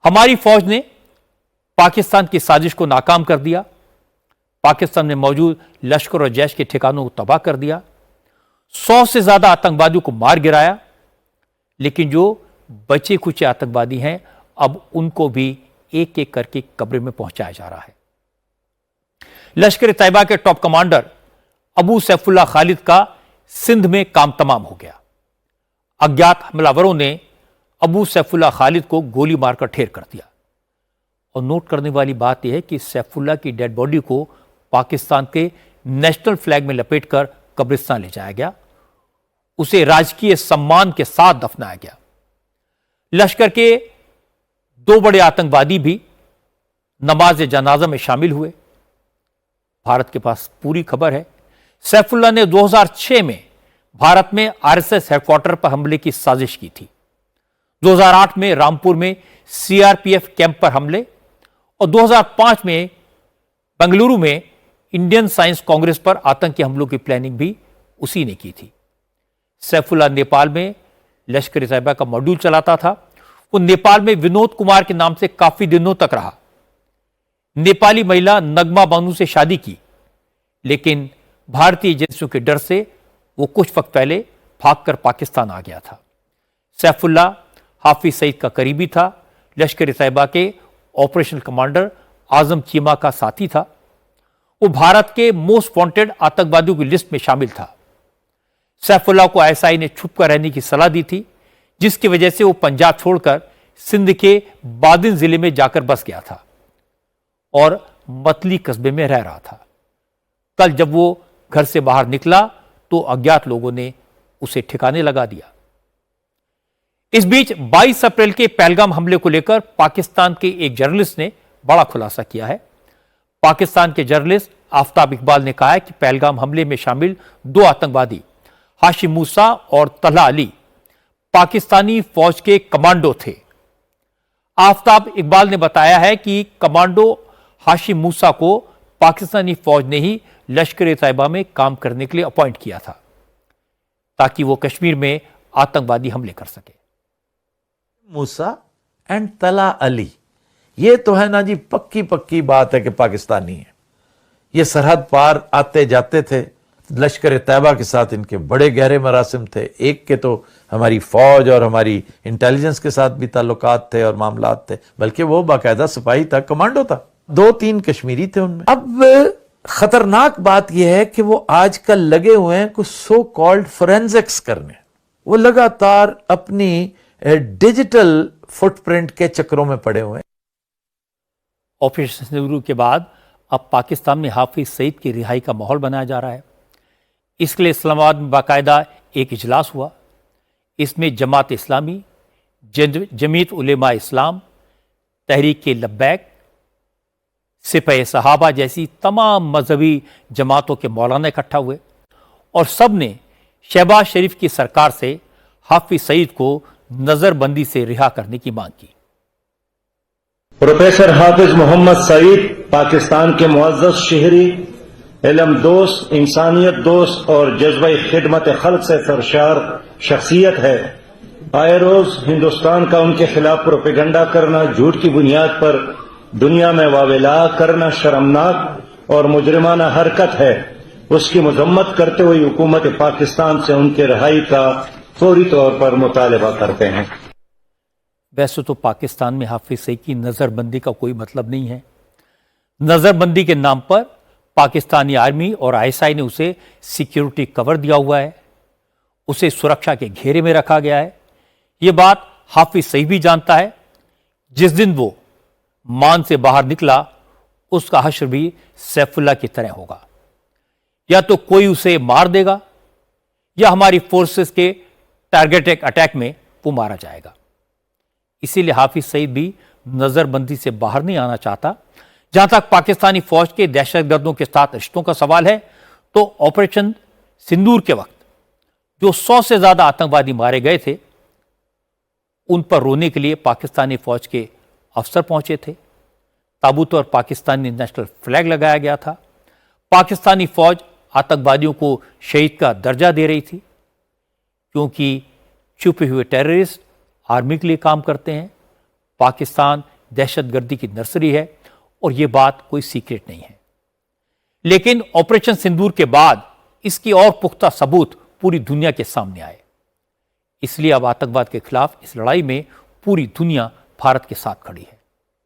हमारी फौज ने पाकिस्तान की साजिश को नाकाम कर दिया। पाकिस्तान में मौजूद लश्कर और जैश के ठिकानों को तबाह कर दिया। 100 से ज्यादा आतंकवादियों को मार गिराया। लेकिन जो बचे कुचे आतंकवादी हैं, अब उनको भी एक एक करके कब्र में पहुंचाया जा रहा है। लश्कर तैयबा के टॉप कमांडर अबू सैफुल्लाह खालिद का सिंध में काम तमाम हो गया। अज्ञात हमलावरों ने अबू सैफुल्लाह खालिद को गोली मारकर ढेर कर दिया। और नोट करने वाली बात यह है कि सैफुल्लाह की डेड बॉडी को पाकिस्तान के नेशनल फ्लैग में लपेटकर कब्रिस्तान ले जाया गया। उसे राजकीय सम्मान के साथ दफनाया गया। लश्कर के 2 बड़े आतंकवादी भी नमाज जनाजा में शामिल हुए। भारत के पास पूरी खबर है। सैफुल्लाह ने 2006 में भारत में आरएसएस हेडक्वार्टर पर हमले की साजिश की थी। 2008 में रामपुर में सीआरपीएफ कैंप पर हमले और 2005 में बेंगलुरु में इंडियन साइंस कांग्रेस पर आतंकी हमलों की प्लानिंग भी उसी ने की थी। सैफुल्लाह नेपाल में लश्कर तैयबा का मॉड्यूल चलाता था। वो नेपाल में विनोद कुमार के नाम से काफी दिनों तक रहा। नेपाली महिला नगमा बानू से शादी की, लेकिन भारतीय एजेंसियों के डर से वो कुछ वक्त पहले भागकर पाकिस्तान आ गया था। सैफुल्लाह हाफिज सईद का करीबी था। लश्कर तैयबा के ऑपरेशनल कमांडर आजम चीमा का साथी था। वो भारत के मोस्ट वांटेड आतंकवादियों की लिस्ट में शामिल था। सैफुल्लाह को आईएसआई ने छुपकर रहने की सलाह दी थी, जिसकी वजह से वो पंजाब छोड़कर सिंध के बादिन जिले में जाकर बस गया था और मतली कस्बे में रह रहा था। कल जब वो घर से बाहर निकला तो अज्ञात लोगों ने उसे ठिकाने लगा दिया। इस बीच 22 अप्रैल के पहलगाम हमले को लेकर पाकिस्तान के एक जर्नलिस्ट ने बड़ा खुलासा किया है। पाकिस्तान के जर्नलिस्ट आफ्ताब इकबाल ने कहा है कि पहलगाम हमले में शामिल 2 आतंकवादी हाशिम मूसा और तलहा अली पाकिस्तानी फौज के कमांडो थे। आफ्ताब इकबाल ने बताया है कि कमांडो हाशिम मूसा को पाकिस्तानी फौज ने ही लश्कर तैयबा में काम करने के लिए अपॉइंट किया था, ताकि वो कश्मीर में आतंकवादी हमले कर सके। मूसा एंड तला अली, ये तो है ना जी, पक्की पक्की बात है कि पाकिस्तानी है। ये सरहद पार आते जाते थे। लश्कर तैयबा के साथ इनके बड़े गहरे मरासिम थे। एक के तो हमारी फौज और हमारी इंटेलिजेंस के साथ भी ताल्लुकात थे और मामलात थे, बल्कि वो बाकायदा सिपाही था, कमांडो था। 2-3 कश्मीरी थे उनमें। अब खतरनाक बात यह है कि वो आजकल लगे हुए हैं कुछ सो कॉल्ड फोरेंसिक्स करने। वो लगातार अपनी डिजिटल फुटप्रिंट के चक्रों में पड़े हुए हैं। ऑपरेशन सिंदूर के बाद अब पाकिस्तान में हाफिज सईद की रिहाई का माहौल बनाया जा रहा है। इसके लिए इस्लामाबाद में बाकायदा एक इजलास हुआ। इसमें जमात इस्लामी, जमीयत उलेमा इस्लाम, तहरीक लब्बैक, सिपाही सहाबा जैसी तमाम मजहबी जमातों के मौलाना इकट्ठा हुए और सब ने शहबाज शरीफ की सरकार से हाफिज सईद को नजरबंदी से रिहा करने की मांग की। प्रोफेसर हाफिज मोहम्मद सईद पाकिस्तान के मुअज़्ज़ज़ शहरी, इल्म दोस्त, इंसानियत दोस्त और जज्बा खिदमत खल्क से सरशार शख्सियत है। आए रोज हिंदुस्तान का उनके खिलाफ प्रोपेगंडा करना, झूठ की बुनियाद पर दुनिया में वावेला करना शर्मनाक और मुजरिमाना हरकत है। उसकी मजम्मत करते हुए हुकूमत पाकिस्तान से उनके रिहाई का फौरी तौर पर मुतालबा करते हैं। वैसे तो पाकिस्तान में हाफिज सईद की नजरबंदी का कोई मतलब नहीं है। नजरबंदी के नाम पर पाकिस्तानी आर्मी और आईएसआई ने उसे सिक्योरिटी कवर दिया हुआ है, उसे सुरक्षा के घेरे में रखा गया है। यह बात हाफिज सईद भी जानता है। जिस दिन वो मान से बाहर निकला, उसका हश्र भी सैफुल्लाह की तरह होगा। या तो कोई उसे मार देगा या हमारी फोर्सेस के टारगेटेड अटैक में वो मारा जाएगा। इसीलिए हाफिज सईद भी नजरबंदी से बाहर नहीं आना चाहता। जहां तक पाकिस्तानी फौज के दहशतगर्दों के साथ रिश्तों का सवाल है, तो ऑपरेशन सिंदूर के वक्त जो 100 से ज्यादा आतंकवादी मारे गए थे, उन पर रोने के लिए पाकिस्तानी फौज के अफसर पहुंचे थे। ताबूत और पाकिस्तानी नेशनल फ्लैग लगाया गया था। पाकिस्तानी फौज आतंकवादियों को शहीद का दर्जा दे रही थी, क्योंकि छुपे हुए टेररिस्ट आर्मी के लिए काम करते हैं। पाकिस्तान दहशतगर्दी की नर्सरी है और यह बात कोई सीक्रेट नहीं है। लेकिन ऑपरेशन सिंदूर के बाद इसकी और पुख्ता सबूत पूरी दुनिया के सामने आए। इसलिए अब आतंकवाद के खिलाफ इस लड़ाई में पूरी दुनिया भारत के साथ खड़ी है।